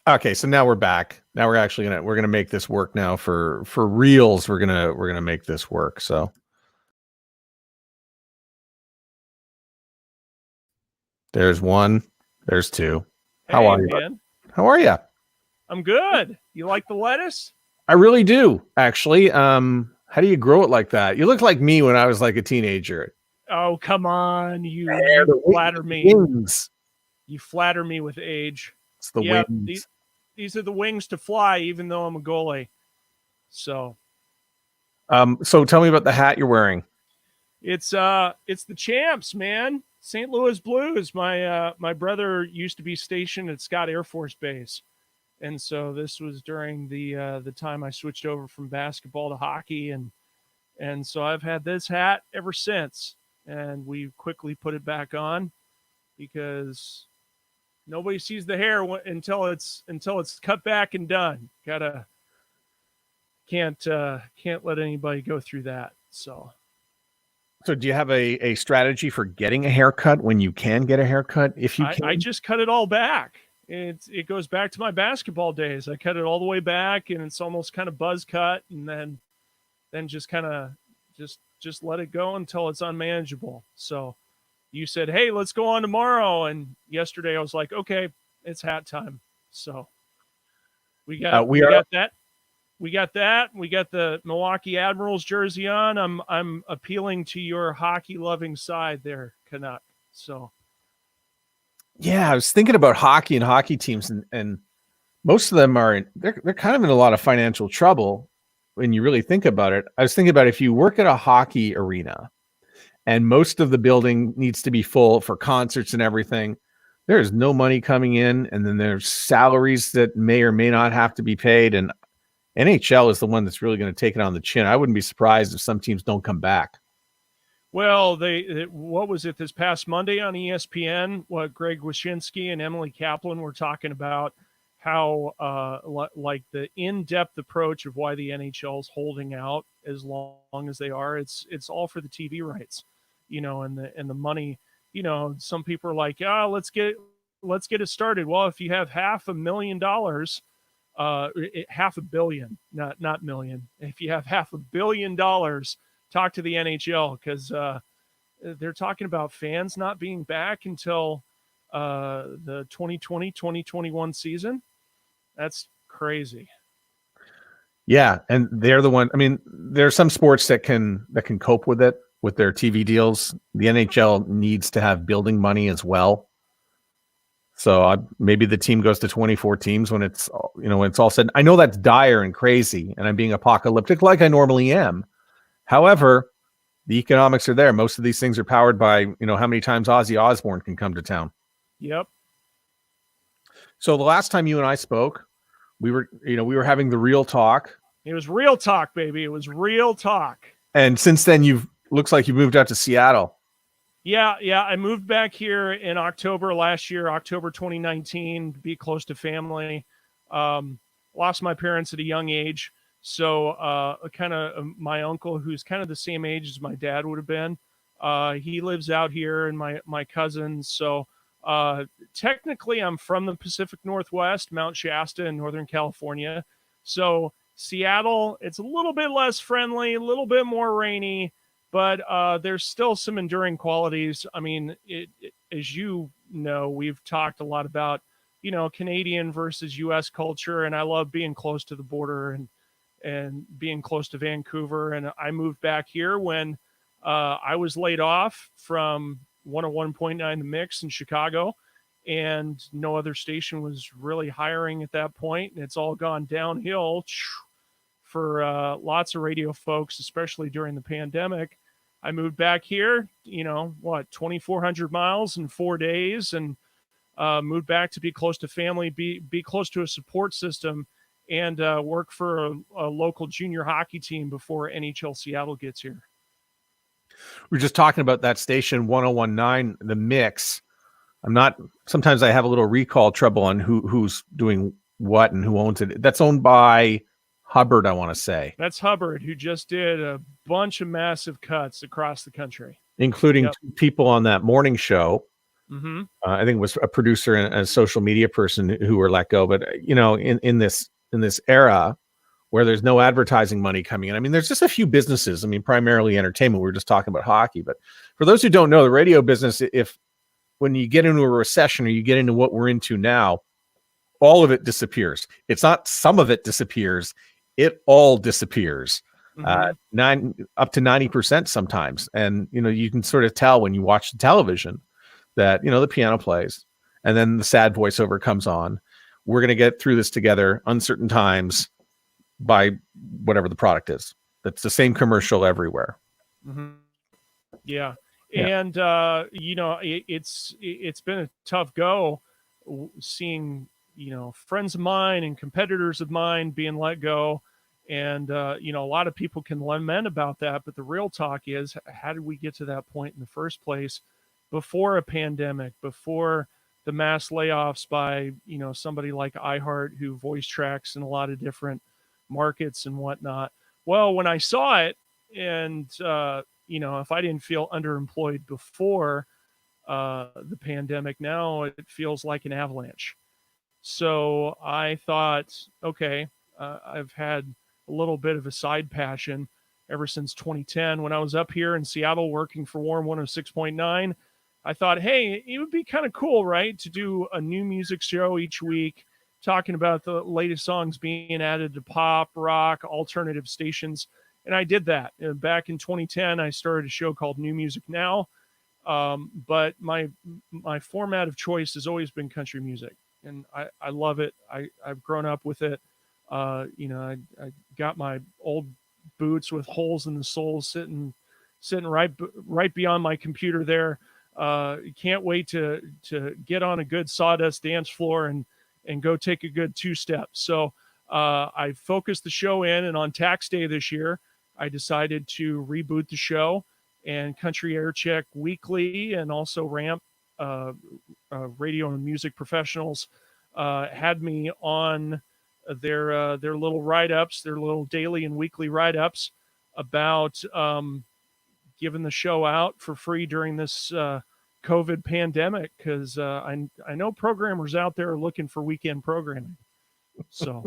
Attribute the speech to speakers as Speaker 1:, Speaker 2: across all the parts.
Speaker 1: Okay, so now we're back. Now we're gonna make this work now for reals. We're gonna make this work. So there's one, there's two. How
Speaker 2: Hey,
Speaker 1: are you?
Speaker 2: man.
Speaker 1: How are you?
Speaker 2: I'm good. You like the lettuce?
Speaker 1: I really do, actually. How do you grow it like that? You look like me when I was like a teenager.
Speaker 2: Oh, come on. You
Speaker 1: Hair,
Speaker 2: you flatter me.
Speaker 1: wings.
Speaker 2: You flatter me with age.
Speaker 1: It's the
Speaker 2: Yeah,
Speaker 1: wings.
Speaker 2: these are the wings to fly, even though I'm a goalie. So
Speaker 1: So tell me about the hat you're wearing.
Speaker 2: it's the champs, man. St. Louis Blues. My brother used to be stationed at Scott Air Force Base. And so this was during the time I switched over from basketball to hockey, and so I've had this hat ever since. And we quickly put it back on because nobody sees the hair until it's cut back and done. Can't let anybody go through that. So
Speaker 1: do you have a strategy for getting a haircut when you can get a haircut? If you can,
Speaker 2: I just cut it all back. It goes back to my basketball days. I cut it all the way back, and it's almost kind of buzz cut, and then just kind of just let it go until it's unmanageable. So you said, "Hey, let's go on tomorrow," and yesterday I was like, "Okay, it's hat time." So we got that. We got that. We got the Milwaukee Admirals jersey on. I'm appealing to your hockey loving side there, Canuck. So
Speaker 1: yeah, I was thinking about hockey and hockey teams, and most of them they're kind of in a lot of financial trouble when you really think about it. I was thinking about if you work at a hockey arena and most of the building needs to be full for concerts and everything, there is no money coming in, and then there's salaries that may or may not have to be paid, and NHL is the one that's really going to take it on the chin. I wouldn't be surprised if some teams don't come back.
Speaker 2: Well, what was it this past Monday on ESPN? What Greg Wyshynski and Emily Kaplan were talking about how like the in-depth approach of why the NHL is holding out as long as they are. It's all for the TV rights, and the money. Some people are like, let's get it started. Well, if you have $500,000, $500 million, not million. If you have $500 million, talk to the NHL, because they're talking about fans not being back until the 2020-2021 season. That's crazy.
Speaker 1: Yeah, and they're the one. I mean, there are some sports that can cope with it with their TV deals. The NHL needs to have building money as well. So maybe the team goes to 24 teams when it's all said. I know that's dire and crazy, and I'm being apocalyptic like I normally am. However, the economics are there. Most of these things are powered by, how many times Ozzy Osbourne can come to town.
Speaker 2: Yep.
Speaker 1: So the last time you and I spoke, we were having the real talk.
Speaker 2: It was real talk, baby. It was real talk.
Speaker 1: And since then, looks like you moved out to Seattle.
Speaker 2: Yeah. I moved back here in October last year, October 2019, to be close to family. Lost my parents at a young age. So kind of my uncle, who's kind of the same age as my dad would have been, he lives out here, and my cousins. So technically I'm from the Pacific Northwest, Mount Shasta in Northern California. So Seattle, it's a little bit less friendly, a little bit more rainy, but there's still some enduring qualities. I mean, as you know, we've talked a lot about, Canadian versus U.S. culture, and I love being close to the border and being close to Vancouver. And I moved back here when I was laid off from 101.9 The Mix in Chicago, and no other station was really hiring at that point. And it's all gone downhill for lots of radio folks, especially during the pandemic. I moved back here, 2,400 miles in 4 days, and moved back to be close to family, be close to a support system, and work for a local junior hockey team before NHL Seattle gets here.
Speaker 1: We're just talking about that station 101.9 The Mix. Sometimes I have a little recall trouble on who's doing what and who owns it. That's owned by Hubbard, I want to say.
Speaker 2: That's Hubbard, who just did a bunch of massive cuts across the country,
Speaker 1: including two people on that morning show.
Speaker 2: Mm-hmm.
Speaker 1: I think it was a producer and a social media person who were let go. But in this era where there's no advertising money coming in, I mean, there's just a few businesses. I mean, primarily entertainment. We were just talking about hockey, but for those who don't know, the radio business, if when you get into a recession or you get into what we're into now, all of it disappears. It's not some of it disappears; it all disappears.
Speaker 2: Mm-hmm.
Speaker 1: Up to 90% sometimes, and you can sort of tell when you watch the television that the piano plays and then the sad voiceover comes on. We're going to get through this together, uncertain times, by whatever the product is. That's the same commercial everywhere.
Speaker 2: Mm-hmm. Yeah.
Speaker 1: Yeah.
Speaker 2: And it's been a tough go seeing friends of mine and competitors of mine being let go, and a lot of people can lament about that, but the real talk is, how did we get to that point in the first place before a pandemic, before the mass layoffs by somebody like iHeart, who voice tracks in a lot of different markets and whatnot. Well, when I saw it, and if I didn't feel underemployed before the pandemic, now it feels like an avalanche. So I thought, okay, I've had a little bit of a side passion ever since 2010 when I was up here in Seattle working for Warm 106.9. I thought, hey, it would be kind of cool, right, to do a new music show each week, talking about the latest songs being added to pop, rock, alternative stations. And I did that. Back in 2010, I started a show called New Music Now. But my format of choice has always been country music, and I love it. I've grown up with it. I got my old boots with holes in the soles sitting right beyond my computer there. Can't wait to get on a good sawdust dance floor and go take a good two-step. So I focused the show in, and on tax day this year, I decided to reboot the show, and Country Air Check Weekly and also Ramp radio and music professionals had me on their little write-ups, their little daily and weekly write-ups about giving the show out for free during this COVID pandemic, because I know programmers out there are looking for weekend programming. So.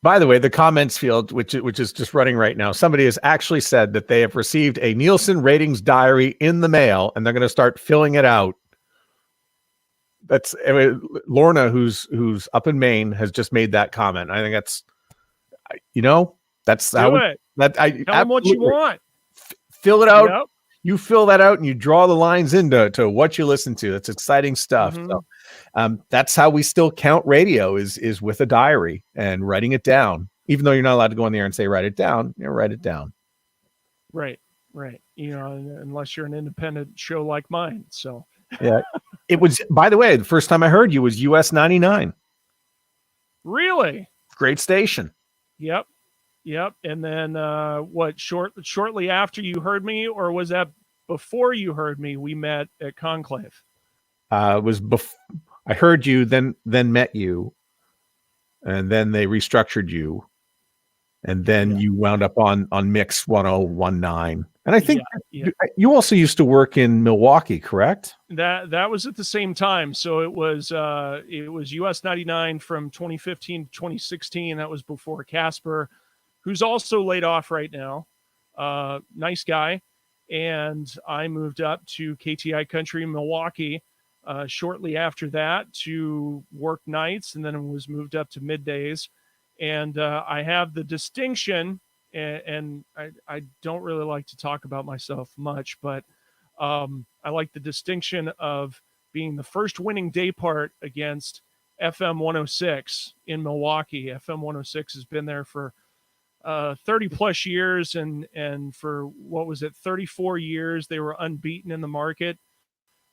Speaker 1: By the way, the comments field, which is just running right now, somebody has actually said that they have received a Nielsen ratings diary in the mail, and they're going to start filling it out. That's Lorna, who's up in Maine, has just made that comment. I think that's
Speaker 2: Do
Speaker 1: how
Speaker 2: it.
Speaker 1: I
Speaker 2: Tell them what you want.
Speaker 1: Fill it out.
Speaker 2: Yep.
Speaker 1: You fill that out and you draw the lines into what you listen to. That's exciting stuff.
Speaker 2: Mm-hmm.
Speaker 1: So that's how we still count radio is with a diary and writing it down. Even though you're not allowed to go in there and say write it down, write it down.
Speaker 2: Right. Unless you're an independent show like mine. So
Speaker 1: yeah, it was. By the way, the first time I heard you was US 99.
Speaker 2: Really?
Speaker 1: Great station.
Speaker 2: Yep. And then shortly after you heard me, or was that before you heard me, we met at Conclave?
Speaker 1: It was I heard you, then met you, and then they restructured you, and then you wound up on Mix 1019. And I think you also used to work in Milwaukee, correct?
Speaker 2: That was at the same time. So it was US 99 from 2015 to 2016. That was before Casper, who's also laid off right now. Nice guy. And I moved up to KTI Country in Milwaukee shortly after that to work nights, and then was moved up to middays. And I have the distinction, and I don't really like to talk about myself much, but I like the distinction of being the first winning day part against FM 106 in Milwaukee. FM 106 has been there for 30 plus years, and for 34 years they were unbeaten in the market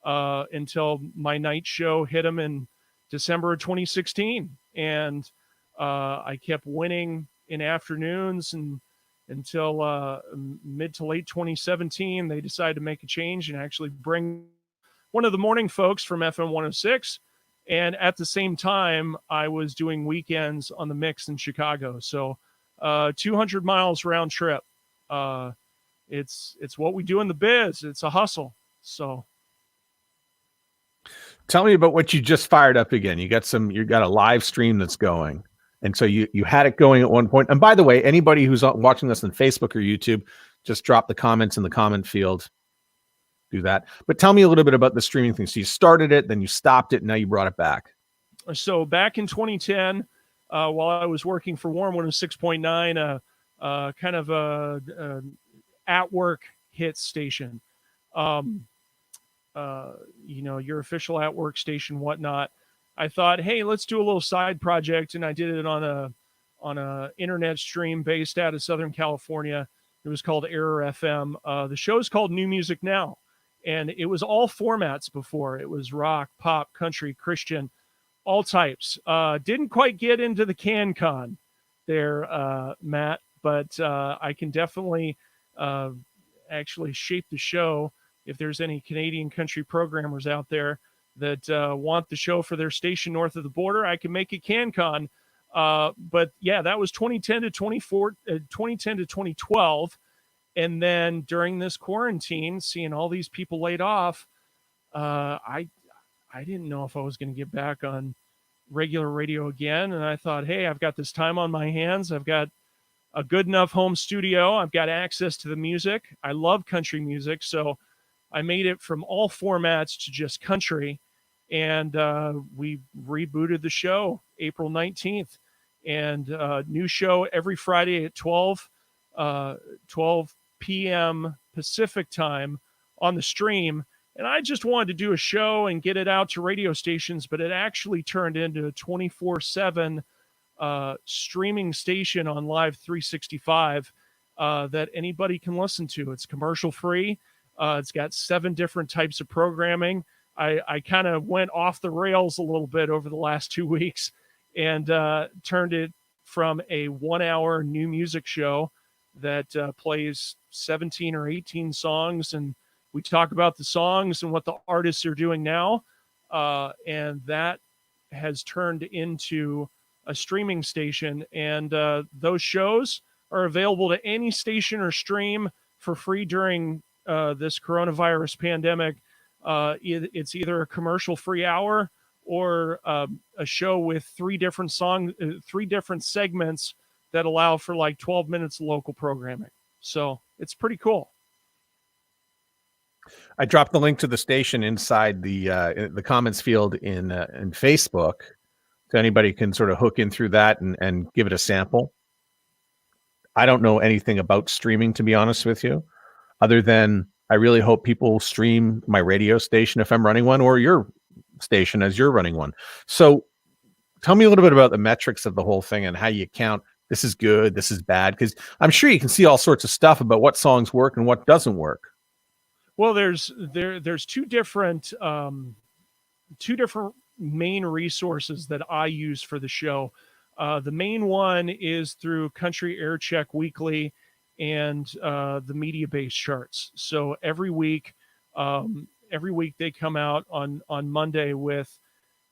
Speaker 2: until my night show hit them in December of 2016, and I kept winning in afternoons and until mid to late 2017. They decided to make a change and actually bring one of the morning folks from FM 106, and at the same time I was doing weekends on the Mix in Chicago. So 200 miles round trip. It's what we do in the biz. It's a hustle. So
Speaker 1: Tell me about what you just fired up again. You got a live stream that's going. And so you had it going at one point. And by the way, anybody who's watching this on Facebook or YouTube, just drop the comments in the comment field. Do that. But tell me a little bit about the streaming thing. So you started it, then you stopped it, and now you brought it back.
Speaker 2: So back in 2010, while I was working for Warm 106.9, kind of a at-work hit station, your official at-work station, whatnot. I thought, hey, let's do a little side project, and I did it on a internet stream based out of Southern California. It was called Error FM. The show's called New Music Now, and it was all formats before. It was rock, pop, country, Christian, all types. Didn't quite get into the CanCon there, Matt, but I can definitely actually shape the show. If there's any Canadian country programmers out there that want the show for their station north of the border, I can make it CanCon. But yeah, that was 2010 to 2012. And then during this quarantine, seeing all these people laid off, I didn't know if I was going to get back on regular radio again. And I thought, hey, I've got this time on my hands. I've got a good enough home studio. I've got access to the music. I love country music. So I made it from all formats to just country. And we rebooted the show April 19th. And new show every Friday at 12 p.m. Pacific time on the stream. And I just wanted to do a show and get it out to radio stations, but it actually turned into a 24/7 streaming station on Live 365 that anybody can listen to. It's commercial free. It's got 7 different types of programming. I kind of went off the rails a little bit over the last 2 weeks and turned it from a 1-hour new music show that plays 17 or 18 songs, and we talk about the songs and what the artists are doing now, and that has turned into a streaming station, and those shows are available to any station or stream for free during this coronavirus pandemic. It's either a commercial-free hour or a show with 3 different segments that allow for like 12 minutes of local programming. So it's pretty cool.
Speaker 1: I dropped the link to the station inside the comments field in Facebook, so anybody can sort of hook in through that and give it a sample. I don't know anything about streaming, to be honest with you, other than I really hope people stream my radio station if I'm running one, or your station as you're running one. So tell me a little bit about the metrics of the whole thing and how you count this is good, this is bad, because I'm sure you can see all sorts of stuff about what songs work and what doesn't work.
Speaker 2: Well, there's two different main resources that I use for the show. The main one is through Country Air Check Weekly and the media-based charts. So every week they come out on Monday with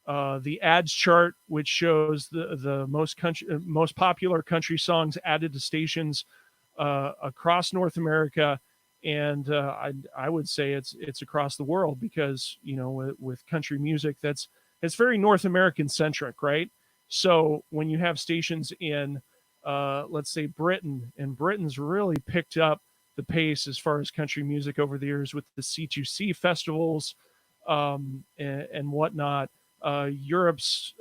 Speaker 2: the ads chart, which shows the most popular country songs added to stations across North America. And I would say it's across the world, because with country music, it's very North American centric, right? So when you have stations in let's say Britain, and Britain's really picked up the pace as far as country music over the years with the C2C festivals and whatnot. Europe's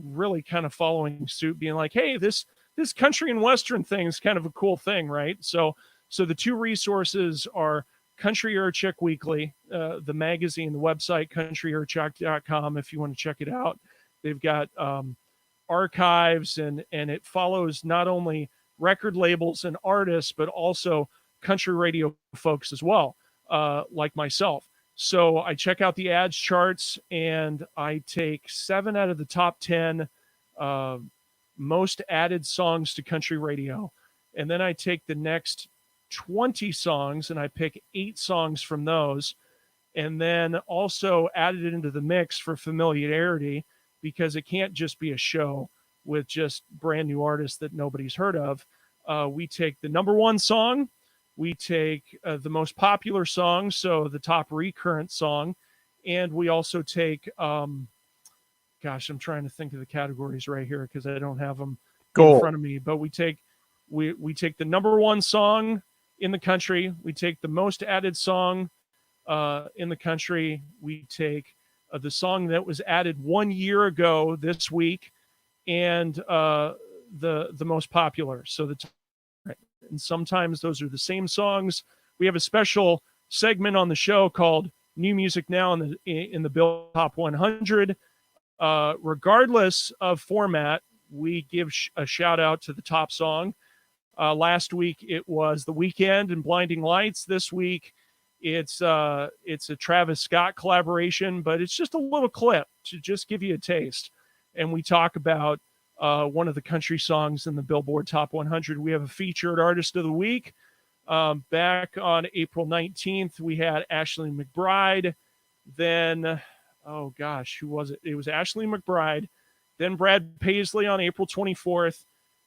Speaker 2: really kind of following suit, being like, hey, this country and Western thing is kind of a cool thing, right? So the two resources are Country Air Check Weekly, the magazine, the website, countryaircheck.com, if you want to check it out. They've got archives, and it follows not only record labels and artists, but also country radio folks as well, like myself. So I check out the ads charts, and I take 7 out of the top 10 most added songs to country radio. And then I take the next 20 songs and I pick 8 songs from those, and then also added it into the mix for familiarity, because it can't just be a show with just brand new artists that nobody's heard of. We take the number 1 song, we take the most popular song, so the top recurrent song, and we also take, gosh, I'm trying to think of the categories right here because I don't have them in front of me. But we take the number one song in the country. We take the most added song in the country. We take the song that was added 1 year ago this week, and the most popular. So and sometimes those are the same songs. We have a special segment on the show called New Music Now in the Bill Top 100. Regardless of format, we give a shout out to the top song. Last week it was The Weeknd and Blinding Lights. This week it's a Travis Scott collaboration, but it's just a little clip to just give you a taste. And we talk about one of the country songs in the Billboard Top 100. We have a featured artist of the week. Back on April 19th, we had Ashley McBride. Then, oh gosh, who was it? It was Ashley McBride. Then Brad Paisley on April 24th.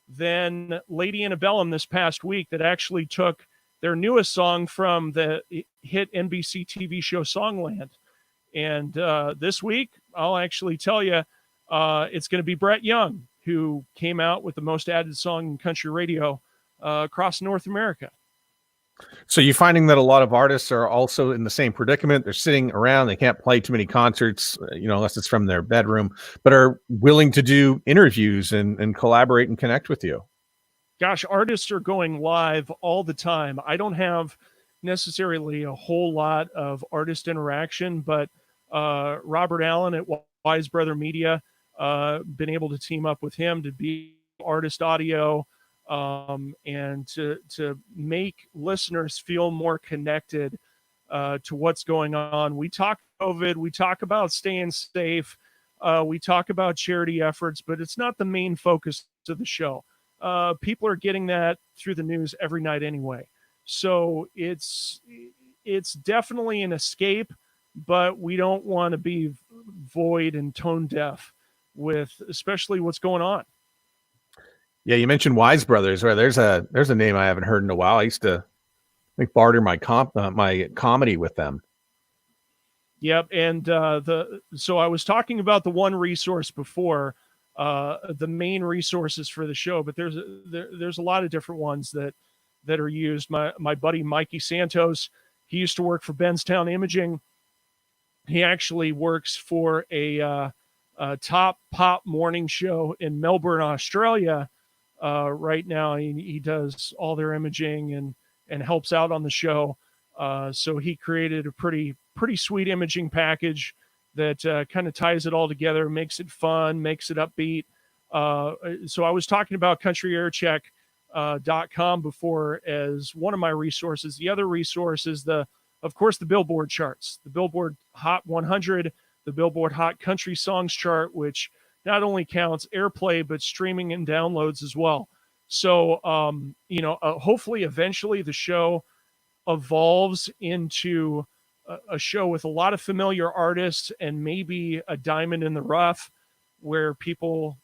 Speaker 2: Then Lady Antebellum this past week, that actually took their newest song from the hit NBC TV show Songland. And this week, I'll actually tell you, it's going to be Brett Young, who came out with the most added song in country radio across North America.
Speaker 1: So you're finding that a lot of artists are also in the same predicament. They're sitting around. They can't play too many concerts, unless it's from their bedroom, but are willing to do interviews and collaborate and connect with you.
Speaker 2: Gosh, artists are going live all the time. I don't have necessarily a whole lot of artist interaction, but Robert Allen at Wise Brother Media, been able to team up with him to be artist audio, and to make listeners feel more connected to what's going on. We talk COVID, we talk about staying safe, we talk about charity efforts, but it's not the main focus of the show. People are getting that through the news every night anyway. So it's definitely an escape, but we don't want to be void and tone deaf with especially what's going on.
Speaker 1: Yeah, you mentioned Wise Brothers. Right, there's a name I haven't heard in a while. I used to barter my comedy with them.
Speaker 2: Yep, and so I was talking about the one resource before, the main resources for the show, but there's a lot of different ones that are used. My buddy Mikey Santos, he used to work for Benstown Imaging. He actually works for a top pop morning show in Melbourne, Australia. Right now, he does all their imaging and helps out on the show. So he created a pretty sweet imaging package that kind of ties it all together, makes it fun, makes it upbeat. So I was talking about countryaircheck.com before as one of my resources. The other resource is of course, the Billboard charts, the Billboard Hot 100, the Billboard Hot Country Songs chart, which not only counts airplay, but streaming and downloads as well. So, hopefully eventually the show evolves into a show with a lot of familiar artists and maybe a diamond in the rough where people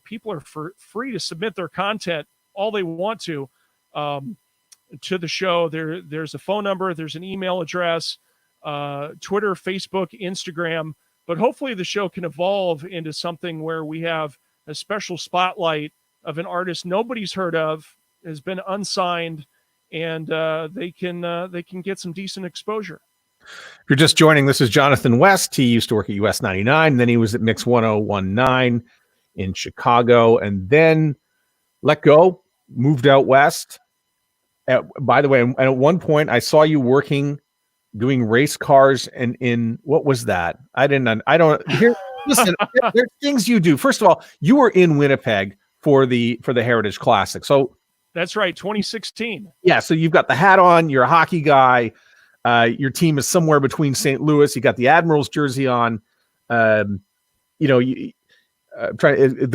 Speaker 2: people are free to submit their content all they want to the show. There's a phone number, there's an email address, Twitter, Facebook, Instagram, but hopefully the show can evolve into something where we have a special spotlight of an artist nobody's heard of, has been unsigned, and they can get some decent exposure.
Speaker 1: If you're just joining, this is Jonathan West. He used to work at US 99, then he was at Mix 1019 in Chicago, and then let go, moved out west. By the way, at one point I saw you doing race cars, and in what was that? Listen, there's things you do. First of all, you were in Winnipeg for the Heritage Classic. So
Speaker 2: that's right, 2016.
Speaker 1: Yeah, so you've got the hat on, you're a hockey guy. Your team is somewhere between St. Louis. You got the Admirals jersey on. The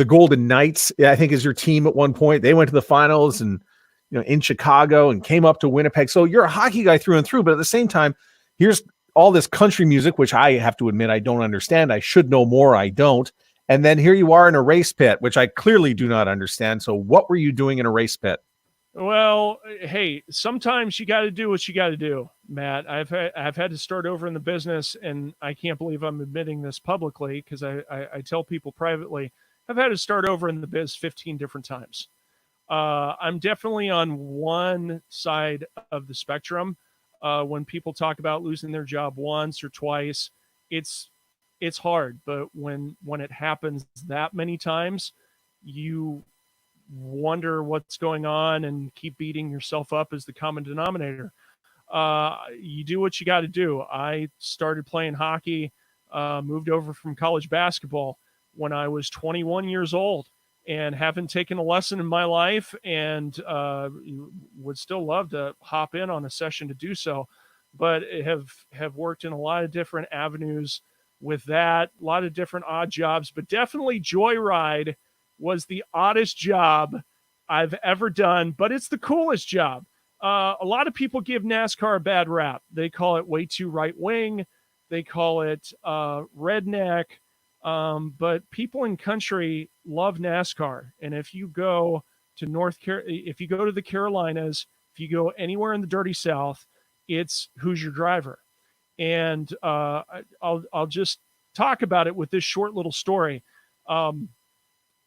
Speaker 1: Golden Knights, I think, is your team at one point. They went to the finals and in Chicago and came up to Winnipeg. So you're a hockey guy through and through, but at the same time, here's all this country music, which I have to admit I don't understand. I should know more. I don't. And then here you are in a race pit, which I clearly do not understand. So what were you doing in a race pit?
Speaker 2: Well, hey, sometimes you got to do what you got to do, Matt. I've had to start over in the business, and I can't believe I'm admitting this publicly because I tell people privately I've had to start over in the biz 15 different times. I'm definitely on one side of the spectrum. When people talk about losing their job once or twice, it's it's hard. But when it happens that many times, you wonder what's going on and keep beating yourself up as the common denominator. You do what you got to do. I started playing hockey, moved over from college basketball when I was 21 years old and haven't taken a lesson in my life and would still love to hop in on a session to do so, but have worked in a lot of different avenues with that, a lot of different odd jobs, but definitely Joyride was the oddest job I've ever done, but it's the coolest job. A lot of people give NASCAR a bad rap. They call it way too right wing. They call it redneck. But people in country love NASCAR. And if you go to if you go to the Carolinas, if you go anywhere in the dirty South, it's who's your driver. And I'll just talk about it with this short little story. Um,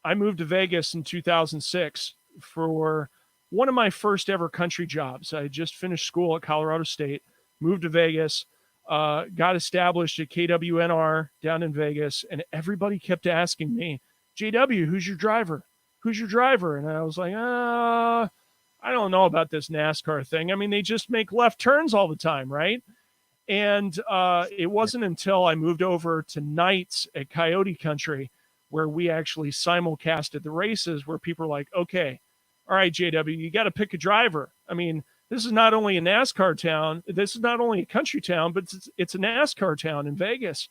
Speaker 2: I moved to Vegas in 2006 for one of my first ever country jobs. I just finished school at Colorado State, moved to Vegas, got established at KWNR down in Vegas, and everybody kept asking me, JW, who's your driver? Who's your driver? And I was like, I don't know about this NASCAR thing. I mean, they just make left turns all the time, right? And it wasn't until I moved over to nights at Coyote Country where we actually simulcasted the races where people are like, okay, all right, JW, you got to pick a driver. I mean, this is not only a NASCAR town, this is not only a country town, but it's a NASCAR town in Vegas.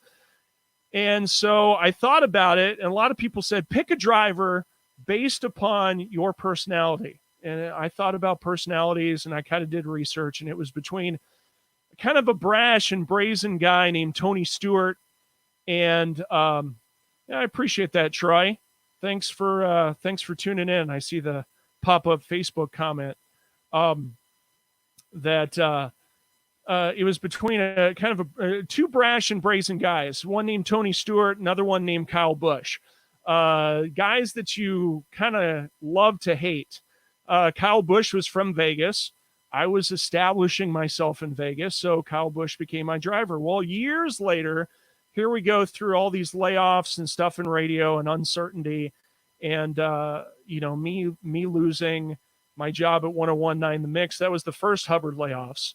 Speaker 2: And so I thought about it, and a lot of people said, pick a driver based upon your personality. And I thought about personalities, and I kind of did research, and it was between kind of a brash and brazen guy named Tony Stewart. And yeah, I appreciate that, Troy. Thanks for tuning in. I see the pop-up Facebook comment that it was between a kind of two brash and brazen guys, one named Tony Stewart, another one named Kyle Busch. Guys that you kind of love to hate. Kyle Busch was from Vegas. I was establishing myself in Vegas, so Kyle Busch became my driver. Well, years later, here we go through all these layoffs and stuff in radio and uncertainty, and me losing my job at 1019 The Mix. That was the first Hubbard layoffs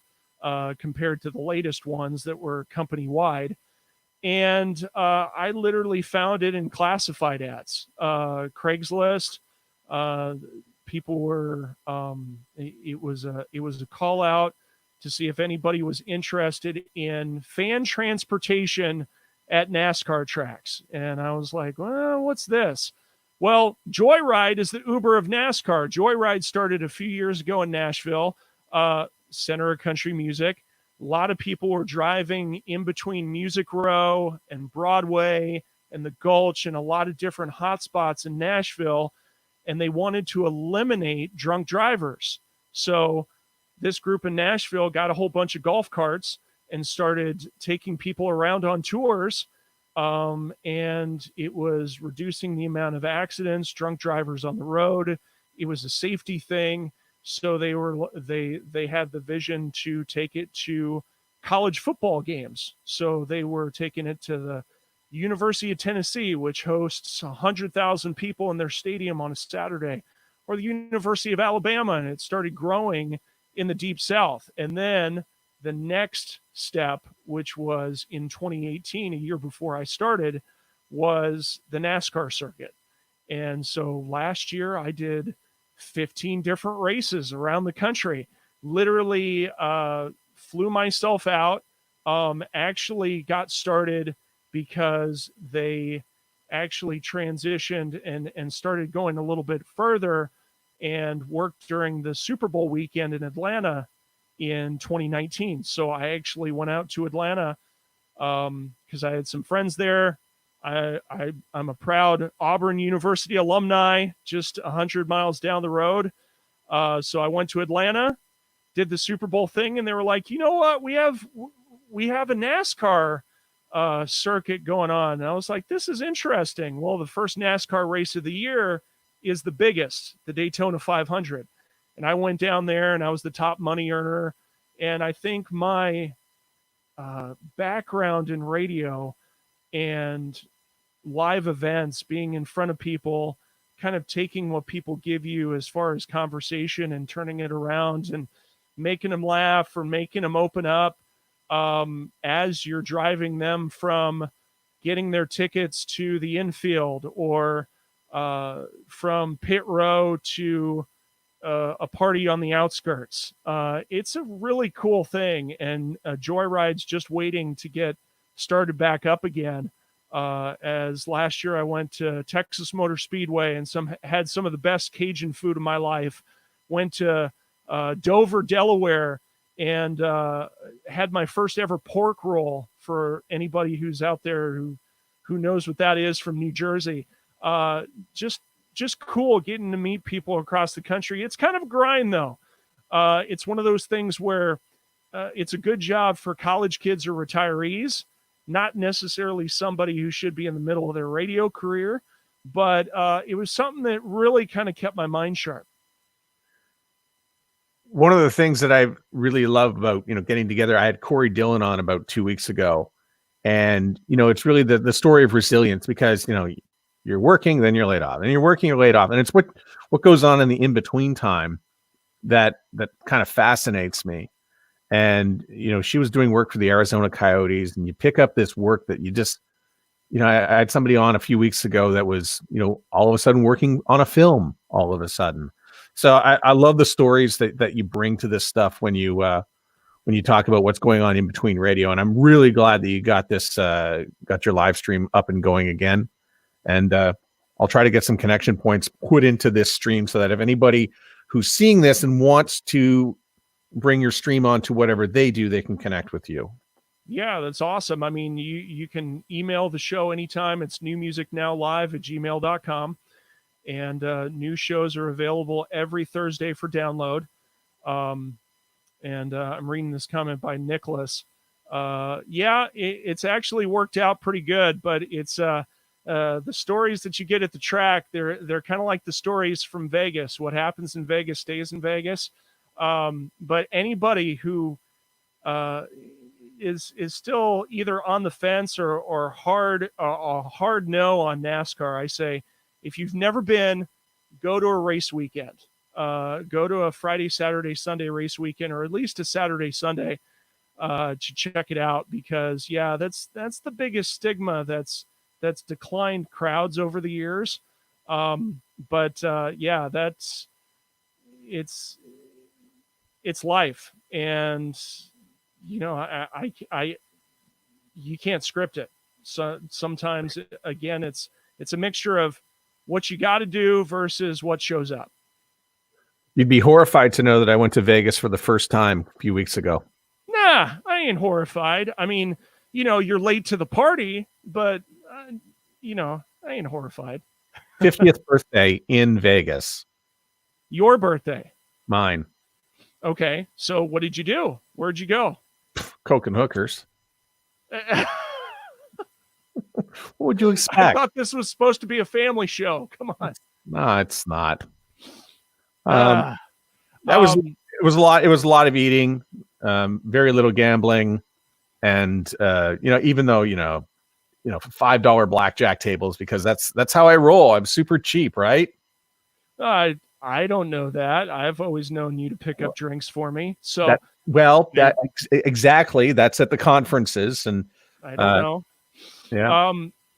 Speaker 2: compared to the latest ones that were company wide. And I literally found it in classified ads, Craigslist. People were it was a call out to see if anybody was interested in fan transportation at NASCAR tracks. And I was like, well, what's this? Well, Joyride is the Uber of NASCAR. Joyride started a few years ago in Nashville, center of country music. A lot of people were driving in between Music Row and Broadway and the Gulch and a lot of different hotspots in Nashville, and they wanted to eliminate drunk drivers. So this group in Nashville got a whole bunch of golf carts and started taking people around on tours. And it was reducing the amount of accidents, drunk drivers on the road. It was a safety thing. So they had the vision to take it to college football games. So they were taking it to the University of Tennessee, which hosts 100,000 people in their stadium on a Saturday, or the University of Alabama, and it started growing in the Deep South. And then the next step, which was in 2018, a year before I started, was the NASCAR circuit. And so last year I did 15 different races around the country, literally flew myself out, actually got started because they actually transitioned and started going a little bit further and worked during the Super Bowl weekend in Atlanta in 2019. So I actually went out to Atlanta because I had some friends there. I'm a proud Auburn University alumni, just 100 miles down the road. So I went to Atlanta, did the Super Bowl thing, and they were like, you know what, we have a NASCAR circuit going on. And I was like, this is interesting. Well, the first NASCAR race of the year is the biggest, the Daytona 500. And I went down there and I was the top money earner. And I think my background in radio and live events, being in front of people, kind of taking what people give you as far as conversation and turning it around and making them laugh or making them open up as you're driving them from getting their tickets to the infield or from pit row to a party on the outskirts. It's a really cool thing, and Joyride's just waiting to get started back up again. As last year I went to Texas Motor Speedway and had some of the best Cajun food of my life. Went to Dover, Delaware, and had my first ever pork roll. For anybody who's out there who knows what that is from New Jersey. Just cool getting to meet people across the country. It's kind of a grind though. It's one of those things where it's a good job for college kids or retirees, not necessarily somebody who should be in the middle of their radio career, but it was something that really kind of kept my mind sharp.
Speaker 1: One of the things that I really love about, getting together, I had Corey Dillon on about 2 weeks ago, and, it's really the story of resilience because, you're working, then you're laid off, and you're working, you're laid off. And it's what goes on in the in-between time that kind of fascinates me. And, she was doing work for the Arizona Coyotes, and you pick up this work that you just, I had somebody on a few weeks ago that was, all of a sudden working on a film all of a sudden. So I love the stories that you bring to this stuff when you talk about what's going on in between radio. And I'm really glad that you got got your live stream up and going again. And I'll try to get some connection points put into this stream so that if anybody who's seeing this and wants to bring your stream on to whatever they do, they can connect with you.
Speaker 2: Yeah, that's awesome. I mean, you can email the show anytime. It's newmusicnowlive@gmail.com. And new shows are available every Thursday for download. And I'm reading this comment by Nicholas. It's actually worked out pretty good, but it's the stories that you get at the track. They're kind of like the stories from Vegas. What happens in Vegas stays in Vegas. But anybody who is still either on the fence or a hard no on NASCAR, I say, if you've never been, go to a race weekend. Go to a Friday, Saturday, Sunday race weekend, or at least a Saturday, Sunday to check it out. Because that's the biggest stigma that's declined crowds over the years. That's it's life, and I you can't script it. So sometimes again, it's a mixture of what you got to do versus what shows up.
Speaker 1: You'd be horrified to know that I went to Vegas for the first time a few weeks ago.
Speaker 2: Nah, I ain't horrified. I mean, you're late to the party, but I ain't horrified.
Speaker 1: 50th birthday in Vegas.
Speaker 2: Your birthday.
Speaker 1: Mine.
Speaker 2: Okay. So what did you do? Where'd you go?
Speaker 1: Coke and hookers. What would you expect?
Speaker 2: I thought this was supposed to be a family show. Come on.
Speaker 1: No, it's not. It was a lot. It was a lot of eating, very little gambling, and even though $5 blackjack tables, because that's how I roll. I'm super cheap, right?
Speaker 2: I don't know that. I've always known you to pick up drinks for me. So
Speaker 1: exactly. That's at the conferences, and
Speaker 2: I don't know.
Speaker 1: Yeah.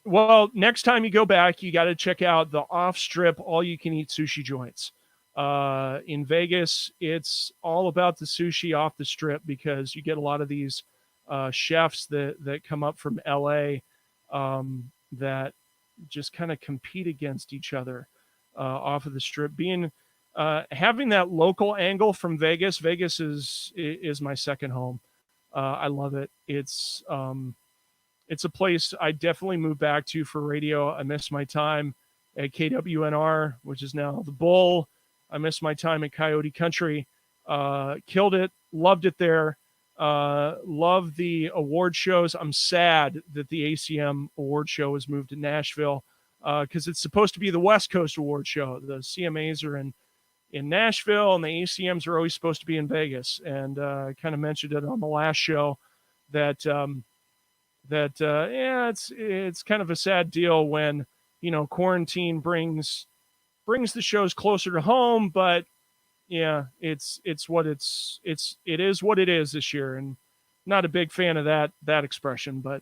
Speaker 2: Well, next time you go back, you got to check out the off-strip all-you-can-eat sushi joints. In Vegas, it's all about the sushi off the strip because you get a lot of these chefs that come up from LA that just kind of compete against each other off of the strip. Having that local angle from Vegas. Vegas is my second home. I love it. It's a place I definitely moved back to for radio. I miss my time at KWNR, which is now the Bull. I miss my time at Coyote Country. Killed it, loved it there. Love the award shows. I'm sad that the ACM award show was moved to Nashville because it's supposed to be the West Coast award show. The CMAs are in Nashville, and the ACMs are always supposed to be in Vegas. And I kind of mentioned it on the last show that it's kind of a sad deal when quarantine brings the shows closer to home, but yeah, it is what it is this year, and not a big fan of that expression, but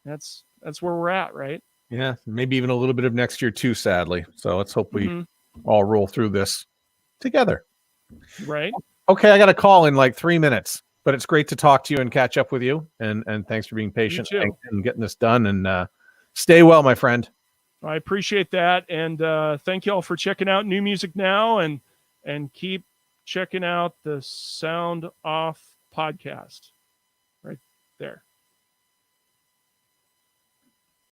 Speaker 2: that's where we're at, right?
Speaker 1: Yeah, maybe even a little bit of next year too, sadly. So let's hope we all roll through this together.
Speaker 2: Right.
Speaker 1: Okay, I got a call in like 3 minutes, but it's great to talk to you and catch up with you, and thanks for being patient and getting this done, and stay well, my friend.
Speaker 2: I appreciate that, and thank you all for checking out New Music Now, and keep checking out the Sound Off podcast.